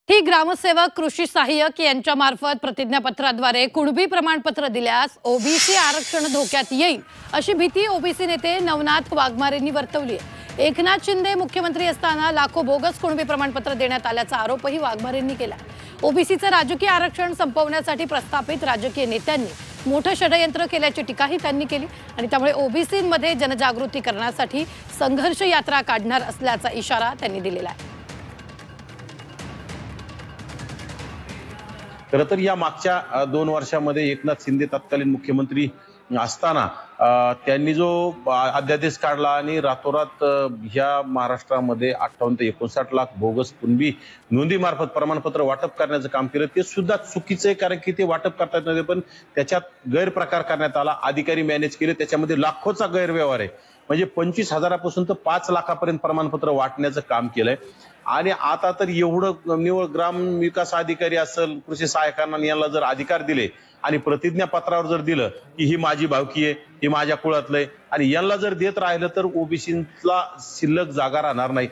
ही ग्रामसेवक कृषी सहाय्यक यांच्या मार्फत प्रतिज्ञापत्राद्वारे कुणबी प्रमाणपत्र दिल्यास ओबीसी आरक्षण धोक्यात येईल अशी भीती ओबीसी नेते नवनाथ वाघमारेंनी वर्तवली आहे। एकनाथ शिंदे मुख्यमंत्री असताना लाखो बोगस कुणबी प्रमाणपत्र देण्यात आल्याचा आरोपही वाघमारेंनी केला। ओबीसीचं राजकीय आरक्षण संपवण्यासाठी प्रस्थापित राजकीय नेत्यांनी मोठं षडयंत्र केल्याची टीकाही त्यांनी केली आणि त्यामुळे ओबीसींमध्ये जनजागृती करण्यासाठी संघर्ष यात्रा काढणार असल्याचा इशारा त्यांनी दिलेला आहे। खरं तर या मागच्या 2 वर्षांमध्ये एकनाथ शिंदे तत्कालीन मुख्यमंत्री असताना त्यांनी जो अध्यादेश काढला आणि रातोरात ह्या महाराष्ट्रामध्ये 58 ते 59 लाख बोगस कुणबी नोंदीमार्फत प्रमाणपत्र वाटप करण्याचं काम केलं। ते सुद्धा चुकीचं आहे, कारण की ते वाटप करता येत नव्हते, पण त्याच्यात गैरप्रकार करण्यात आला, अधिकारी मॅनेज केले, त्याच्यामध्ये लाखोचा गैरव्यवहार आहे। म्हणजे 25,000पासून तर 5 लाखापर्यंत प्रमाणपत्र वाटण्याचं काम केलंय। आणि आता तर एवढं निवड ग्राम विकास अधिकारी असेल, कृषी सहाय्यकांना यांना जर अधिकार दिले आणि प्रतिज्ञापत्रावर जर दिलं की ही माझी भावकी आहे, ही माझ्या कुळातलंय, आणि यांना जर देत राहिलं तर ओबीसीला शिल्लक जागा राहणार नाही।